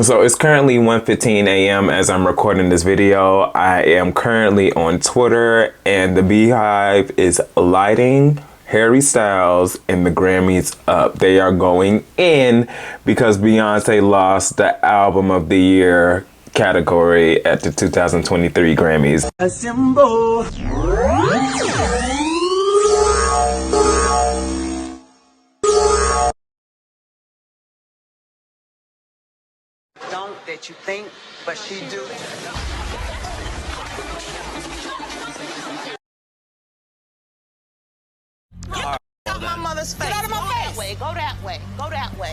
So it's currently 1:15 a.m. as I'm recording this video. I am currently on Twitter and the Beehive is lighting Harry Styles and the Grammys up. They are going in because Beyonce lost the Album of the Year category at the 2023 Grammys. A symbol. Don't that you think, but she do. Get out of my mother's face. Get out of my face. Go that way. Go that way.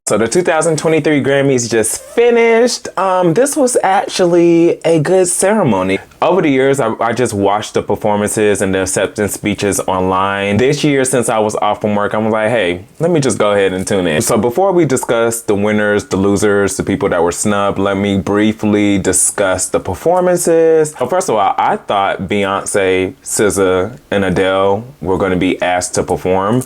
So the 2023 Grammys just finished. This was actually a good ceremony. Over the years, I just watched the performances and the acceptance speeches online. This year, since I was off from work, I was like, hey, let me just go ahead and tune in. So before we discuss the winners, the losers, the people that were snubbed, let me briefly discuss the performances. So first of all, I thought Beyonce, SZA, and Adele were going to be asked to perform.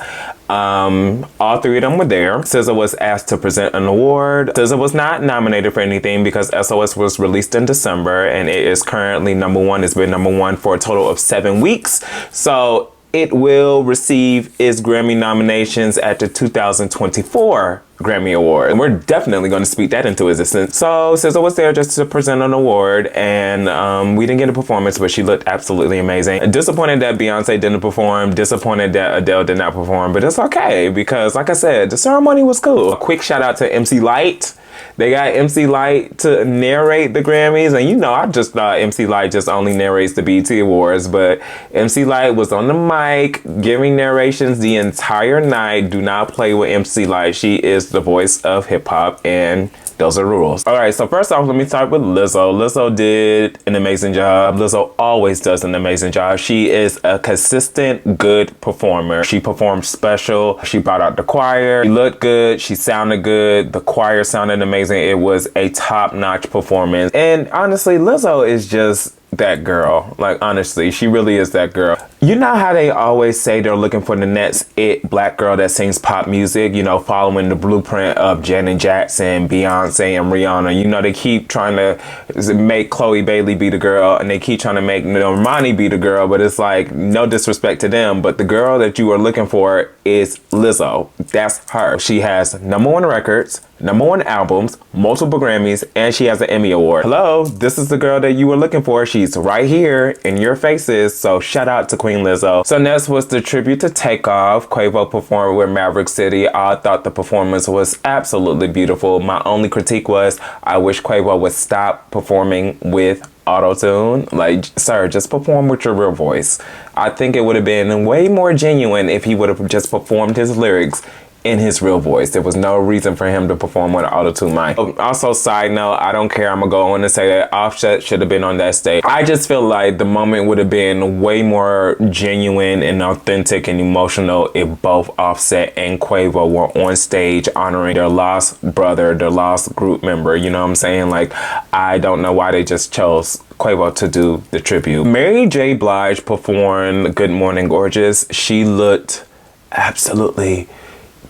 All three of them were there. SZA was asked to present an award. SZA was not nominated for anything because SOS was released in December and it is currently #1. It's been #1 for a total of 7 weeks. So it will receive its Grammy nominations at the 2024 Grammy Award. And we're definitely going to speak that into existence. So SZA was there just to present an award and we didn't get a performance, but she looked absolutely amazing. Disappointed that Beyonce didn't perform, disappointed that Adele did not perform, but it's okay because like I said, the ceremony was cool. A quick shout out to MC Lyte. They got MC Lyte to narrate the Grammys, and you know, I just thought MC Lyte just only narrates the BET Awards, but MC Lyte was on the mic giving narrations the entire night. Do not play with MC Lyte. She is the voice of hip hop, and those are rules. All right, so first off, let me start with Lizzo. Lizzo did an amazing job. Lizzo always does an amazing job. She is a consistent, good performer. She performed special. She brought out the choir. She looked good. She sounded good. The choir sounded amazing. It was a top-notch performance. And honestly, Lizzo is just that girl. Like, honestly, she really is that girl. You know how they always say they're looking for the next it black girl that sings pop music, you know, following the blueprint of Janet Jackson, Beyonce, and Rihanna. You know, they keep trying to make Chloe Bailey be the girl, and they keep trying to make Normani be the girl, but it's like, no disrespect to them, but the girl that you are looking for is Lizzo. That's her. She has #1 records, #1 albums, multiple Grammys, and she has an Emmy Award. Hello, this is the girl that you were looking for. She's right here in your faces, so shout out to Queen Lizzo. So next was the tribute to Takeoff. Quavo performed with Maverick City. I thought the performance was absolutely beautiful. My only critique was I wish Quavo would stop performing with auto-tune. Like, sir, just perform with your real voice. I think it would have been way more genuine if he would have just performed his lyrics in his real voice. There was no reason for him to perform with an auto-tune mic. Also, side note, I don't care, I'm gonna go on and say that Offset should have been on that stage. I just feel like the moment would have been way more genuine and authentic and emotional if both Offset and Quavo were on stage honoring their lost brother, their lost group member. You know what I'm saying? Like, I don't know why they just chose Quavo to do the tribute. Mary J. Blige performed Good Morning Gorgeous. She looked absolutely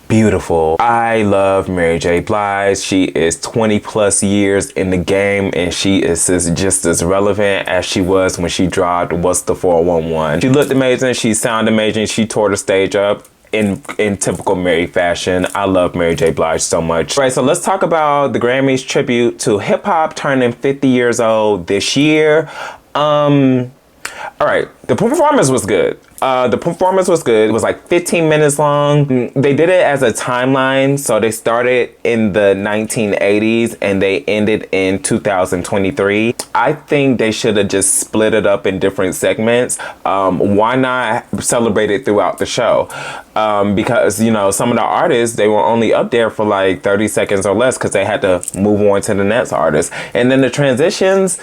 beautiful. I love Mary J. Blige. She is 20 plus years in the game and she is just as relevant as she was when she dropped What's the 411. She looked amazing. She sounded amazing. She tore the stage up in typical Mary fashion. I love Mary J. Blige so much. All right, so let's talk about the Grammys tribute to hip hop turning 50 years old this year. All right, the performance was good. It was like 15 minutes long. They did it as a timeline. So they started in the 1980s and they ended in 2023. I think they should have just split it up in different segments. Why not celebrate it throughout the show? Because, you know, some of the artists, they were only up there for like 30 seconds or less because they had to move on to the next artist. And then the transitions,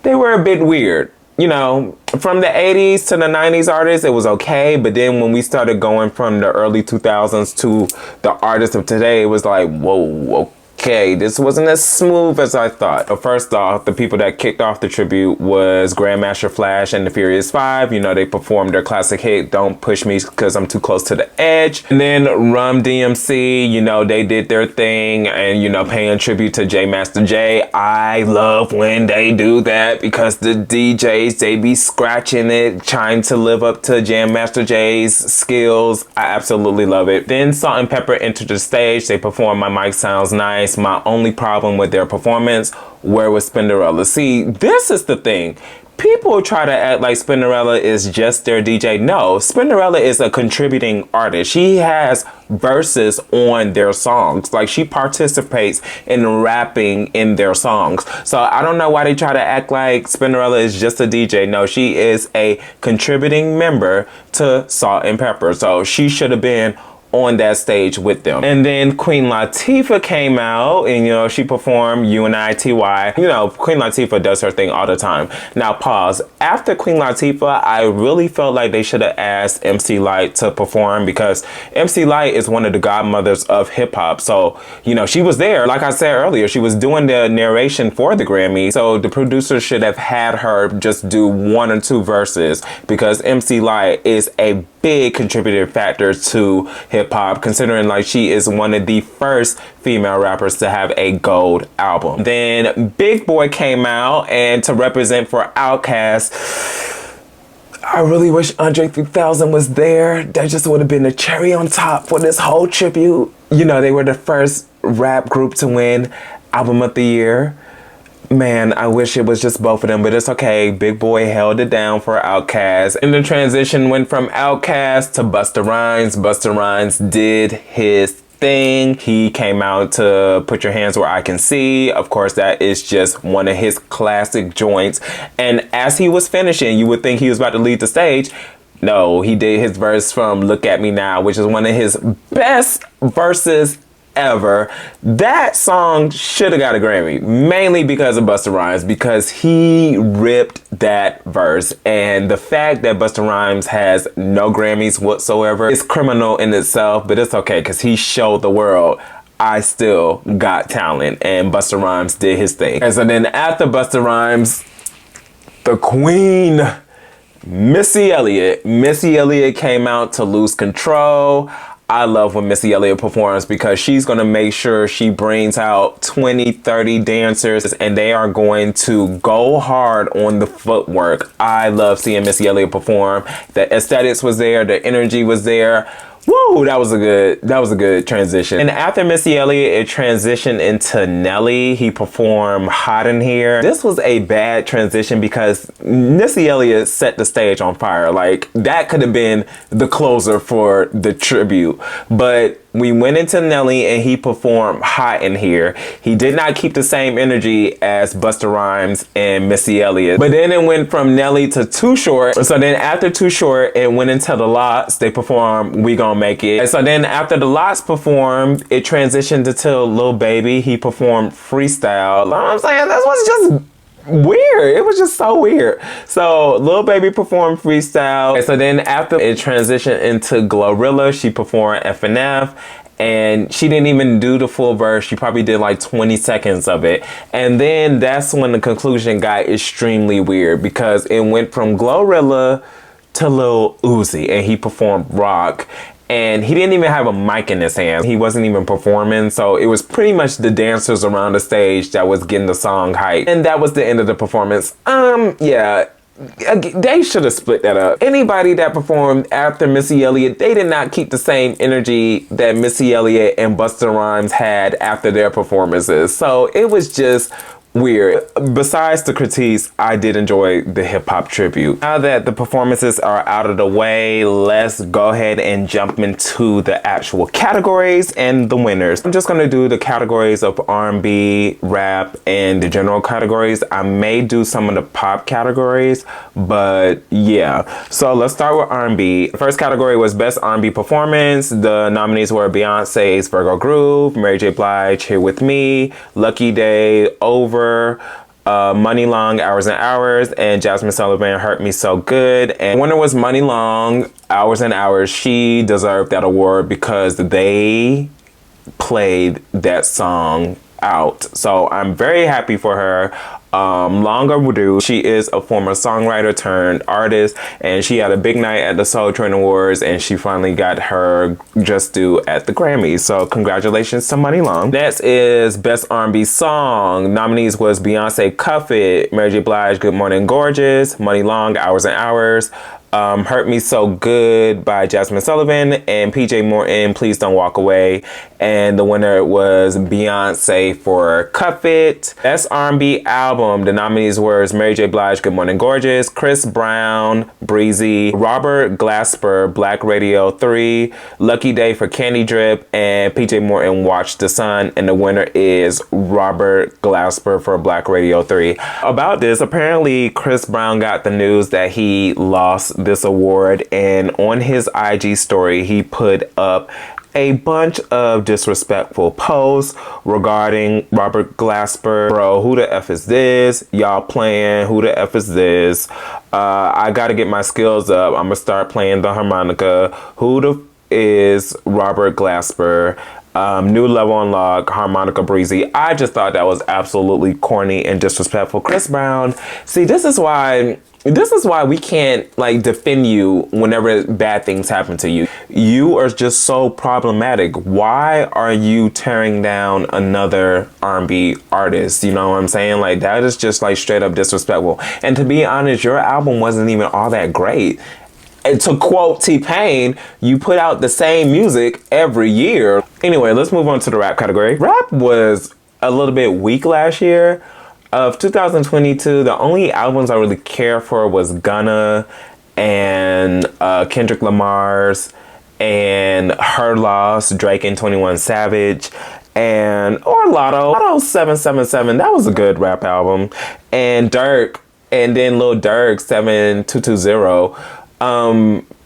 they were a bit weird. you know, from the 80s to the 90s artists, it was okay. But then when we started going from the early 2000s to the artists of today, it was like, whoa, okay, this wasn't as smooth as I thought. But first off, the people that kicked off the tribute was Grandmaster Flash and the Furious Five. You know, they performed their classic hit, Don't Push Me Cause I'm Too Close to the Edge. And then Rum DMC, you know, they did their thing and, you know, paying tribute to J Master J. I love when they do that because the DJs, they be scratching it, trying to live up to Jam Master J's skills. I absolutely love it. Then Salt and Pepper entered the stage. They performed My Mic Sounds Nice. My only problem with their performance, where was Spinderella? See, this is the thing. People try to act like Spinderella is just their DJ. No, Spinderella is a contributing artist. She has verses on their songs. Like, she participates in rapping in their songs. So I don't know why they try to act like Spinderella is just a DJ. No, she is a contributing member to Salt and Pepper. So she should have been on that stage with them. And then Queen Latifah came out and, you know, she performed UNITY. You know, Queen Latifah does her thing all the time. Now pause. After Queen Latifah, I really felt like they should have asked MC Lyte to perform because MC Lyte is one of the godmothers of hip hop. So, you know, she was there. Like I said earlier, she was doing the narration for the Grammy. So the producers should have had her just do one or two verses because MC Lyte is a big contributor factor to hip hop, considering like she is one of the first female rappers to have a gold album. Then Big Boy came out, and to represent for Outkast, I really wish Andre 3000 was there. That just would have been the cherry on top for this whole tribute. You know, they were the first rap group to win Album of the Year. Man, I wish it was just both of them, but it's okay. Big Boy held it down for Outkast. And the transition went from Outkast to Busta Rhymes. Busta Rhymes did his thing. He came out to Put Your Hands Where I Can See. Of course, that is just one of his classic joints. And as he was finishing, you would think he was about to leave the stage. No, he did his verse from Look At Me Now, which is one of his best verses ever. That song should have got a Grammy, mainly because of Busta Rhymes, because he ripped that verse. And the fact that Busta Rhymes has no Grammys whatsoever is criminal in itself, but it's okay because he showed the world I still got talent, and Busta Rhymes did his thing. And so then after Busta Rhymes, the queen, Missy Elliott. Missy Elliott came out to Lose Control. I love when Missy Elliott performs because she's going to make sure she brings out 20, 30 dancers and they are going to go hard on the footwork. I love seeing Missy Elliott perform. The aesthetics was there. The energy was there. Woo, that was a good transition. And after Missy Elliott, it transitioned into Nelly. He performed Hot in Here. This was a bad transition because Missy Elliott set the stage on fire. Like, that could have been the closer for the tribute. But we went into Nelly and he performed Hot in Here. He did not keep the same energy as Busta Rhymes and Missy Elliott. But then it went from Nelly to Too Short. So then after Too Short, it went into The Lots. They performed We Gon' Make It. And so then after The Lots performed, it transitioned to Lil Baby. He performed Freestyle. You know what I'm saying? That was just weird. It was just so weird. So Lil Baby performed Freestyle. And so then after it transitioned into Glorilla, she performed FNF. And she didn't even do the full verse. She probably did like 20 seconds of it. And then that's when the conclusion got extremely weird because it went from Glorilla to Lil Uzi and he performed Rock. And he didn't even have a mic in his hand. He wasn't even performing. So it was pretty much the dancers around the stage that was getting the song hype. And that was the end of the performance. Yeah. They should have split that up. Anybody that performed after Missy Elliott, they did not keep the same energy that Missy Elliott and Busta Rhymes had after their performances. So it was just weird. Besides the critiques, I did enjoy the hip hop tribute. Now that the performances are out of the way, let's go ahead and jump into the actual categories and the winners. I'm just gonna do the categories of R&B, rap, and the general categories. I may do some of the pop categories, but yeah. So let's start with R&B. The first category was Best R&B Performance. The nominees were Beyonce's Virgo Groove, Mary J. Blige, Here With Me, Lucky Day, Over, Money Long, Hours and Hours, and Jasmine Sullivan, Hurt Me So Good. And winner was Money Long, Hours and Hours. She deserved that award because they played that song out. So I'm very happy for her. Long overdue. She is a former songwriter turned artist, and she had a big night at the Soul Train Awards, and she finally got her just due at the Grammys. So congratulations to Money Long. Next is Best R&B Song. Nominees was Beyonce, Cuff It, Mary J. Blige, Good Morning Gorgeous, Money Long, Hours and Hours, Hurt Me So Good by Jasmine Sullivan, and PJ Morton, Please Don't Walk Away. And the winner was Beyonce for Cuff It. Best R&B Album, the nominees were Mary J. Blige, Good Morning Gorgeous, Chris Brown, Breezy, Robert Glasper, Black Radio 3, Lucky Day for Candy Drip, and PJ Morton, Watch the Sun. And the winner is Robert Glasper for Black Radio 3. About this, apparently Chris Brown got the news that he lost this award, and on his IG story he put up a bunch of disrespectful posts regarding Robert Glasper. Bro, who the F is this? Y'all playing? Who the F is this? I gotta get my skills up. I'm gonna start playing the harmonica. Who the is Robert Glasper? New Level Unlocked, Harmonica Breezy. I just thought that was absolutely corny and disrespectful. Chris Brown, see, this is why we can't like defend you whenever bad things happen to you. You are just so problematic. Why are you tearing down another R&B artist? You know what I'm saying? Like, that is just like straight up disrespectful. And to be honest, your album wasn't even all that great. And to quote T-Pain, you put out the same music every year. Anyway, let's move on to the rap category. Rap was a little bit weak last year. Of 2022, the only albums I really care for was Gunna and Kendrick Lamar's, and Her Loss, Drake and 21 Savage, and Lotto 777. That was a good rap album. And Dirk, and then Lil Durk 7220.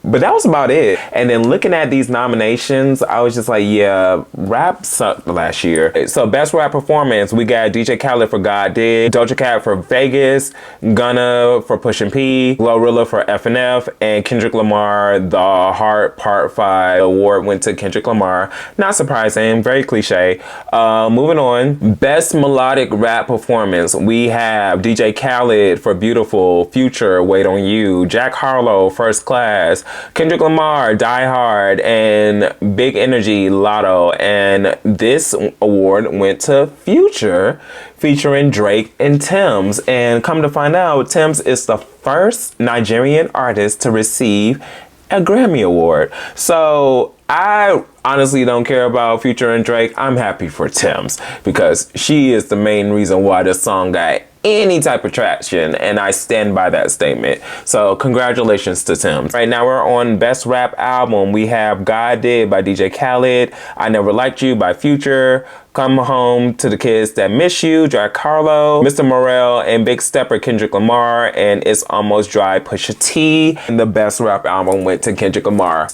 But that was about it. And then looking at these nominations, I was just like, yeah, rap sucked last year. So best rap performance, we got DJ Khaled for God Did, Doja Cat for Vegas, Gunna for Pushin' P, Glorilla for FNF, and Kendrick Lamar, The Heart Part 5 award went to Kendrick Lamar. Not surprising, very cliche. Moving on, best melodic rap performance, we have DJ Khaled for Beautiful, Future, Wait on You, Jack Harlow, First Class, Kendrick Lamar, Die Hard, and Big Energy, Lotto. And this award went to Future, featuring Drake and Tems. And come to find out, Tems is the first Nigerian artist to receive a Grammy Award. So I honestly don't care about Future and Drake. I'm happy for Tems because she is the main reason why this song got any type of traction, and I stand by that statement. So congratulations to Tems. Right now we're on best rap album. We have God Did by DJ Khaled, I Never Liked You by Future, Come Home to the Kids That Miss You, Jack Harlow, Mr. Morale, and Big Stepper Kendrick Lamar, and It's Almost Dry Pusha T. And the best rap album went to Kendrick Lamar.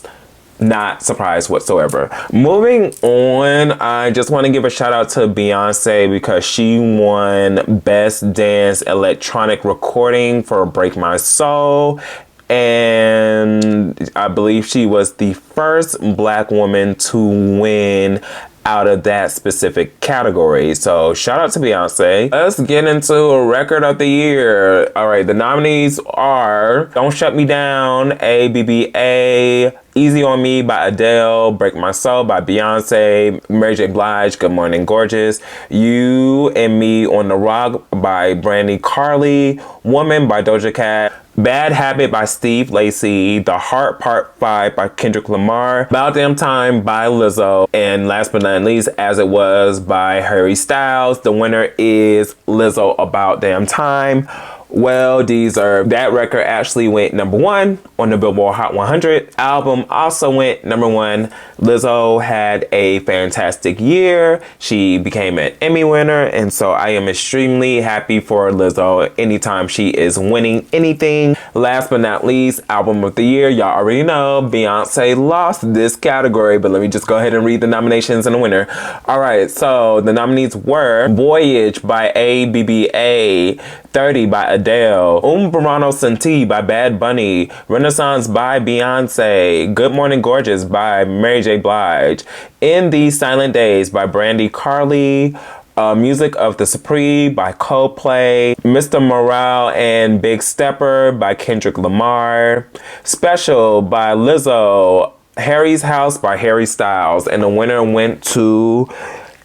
Not surprised whatsoever. Moving on, I just want to give a shout out to Beyonce because she won Best Dance Electronic Recording for Break My Soul. And I believe she was the first Black woman to win out of that specific category. So shout out to Beyonce. Let's get into a record of the year. All right, the nominees are Don't Shut Me Down, ABBA, Easy on Me by Adele, Break My Soul by Beyonce, Mary J. Blige, Good Morning Gorgeous, You and Me on the Rock by Brandy Carly, Woman by Doja Cat, Bad Habit by Steve Lacy, The Heart Part 5 by Kendrick Lamar, About Damn Time by Lizzo, and last but not least, As It Was by Harry Styles. The winner is Lizzo, About Damn Time. well deserved. That record actually went #1 on the Billboard Hot 100. Album also went #1. Lizzo had a fantastic year. She became an Emmy winner, and so I am extremely happy for Lizzo anytime she is winning anything. Last but not least, Album of the Year. Y'all already know Beyonce lost this category, but let me just go ahead and read the nominations and the winner. Alright, so the nominees were Voyage by ABBA, 30 by Adele, Verano Senti by Bad Bunny, Renaissance by Beyonce, Good Morning Gorgeous by Mary J. Blige, In These Silent Days by Brandy Carly, Music of the Supreme by Coldplay, Mr. Morale and Big Stepper by Kendrick Lamar, Special by Lizzo, Harry's House by Harry Styles, and the winner went to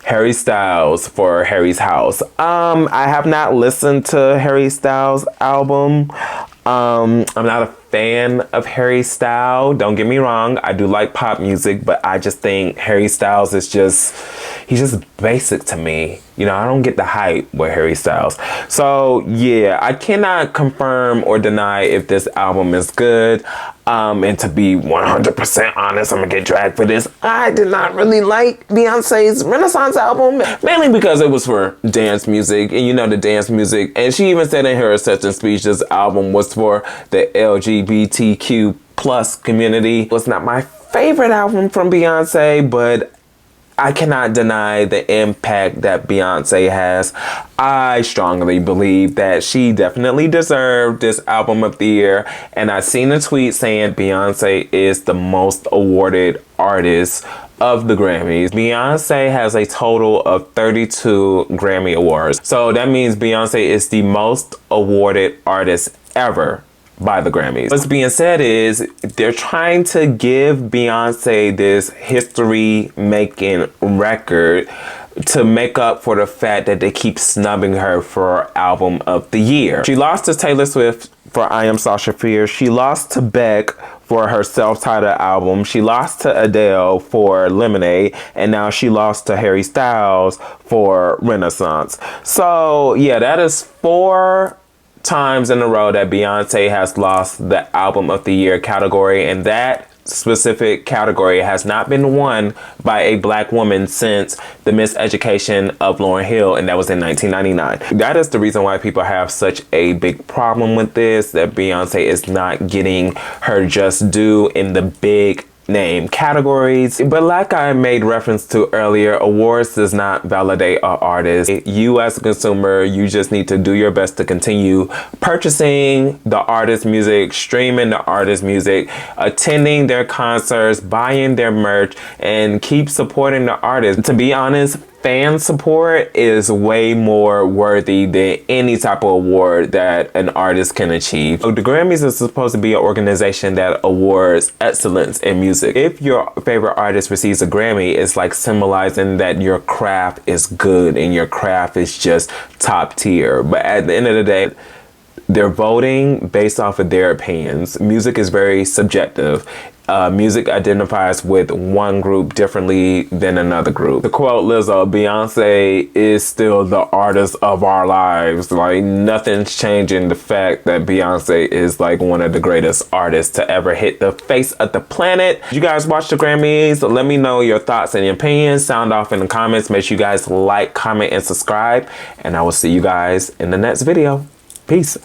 Harry Styles for Harry's House. I have not listened to Harry Styles' album. I'm not a fan of Harry Styles. Don't get me wrong. I do like pop music, but I just think Harry Styles is he's just basic to me. You know, I don't get the hype with Harry Styles. So yeah, I cannot confirm or deny if this album is good. And to be 100% honest, I'm gonna get dragged for this. I did not really like Beyonce's Renaissance album, mainly because it was for dance music, and you know the dance music. And she even said in her acceptance speech, this album was for the LGBTQ plus community. It was not my favorite album from Beyonce, but I cannot deny the impact that Beyonce has. I strongly believe that she definitely deserved this Album of the Year. And I seen a tweet saying Beyonce is the most awarded artist of the Grammys. Beyonce has a total of 32 Grammy Awards. So that means Beyonce is the most awarded artist ever by the Grammys. What's being said is they're trying to give Beyonce this history-making record to make up for the fact that they keep snubbing her for Album of the Year. She lost to Taylor Swift for I Am Sasha Fierce. She lost to Beck for her self-titled album. She lost to Adele for Lemonade, and now she lost to Harry Styles for Renaissance. So yeah, that is 4 times in a row that Beyonce has lost the Album of the Year category, and that specific category has not been won by a black woman since the Miseducation of Lauryn Hill, and that was in 1999. That is the reason why people have such a big problem with this, that Beyonce is not getting her just due in the big name categories. But like I made reference to earlier, awards does not validate an artist. You as a consumer, you just need to do your best to continue purchasing the artist's music, streaming the artist's music, attending their concerts, buying their merch, and keep supporting the artist. To be honest, fan support is way more worthy than any type of award that an artist can achieve. So the Grammys is supposed to be an organization that awards excellence in music. If your favorite artist receives a Grammy, it's like symbolizing that your craft is good and your craft is just top tier. But at the end of the day, they're voting based off of their opinions. Music is very subjective. Music identifies with one group differently than another group. To quote Lizzo, Beyonce is still the artist of our lives. Like, nothing's changing the fact that Beyonce is like one of the greatest artists to ever hit the face of the planet. You guys watch the Grammys? Let me know your thoughts and opinions. Sound off in the comments. Make sure you guys like, comment, and subscribe. And I will see you guys in the next video. Peace.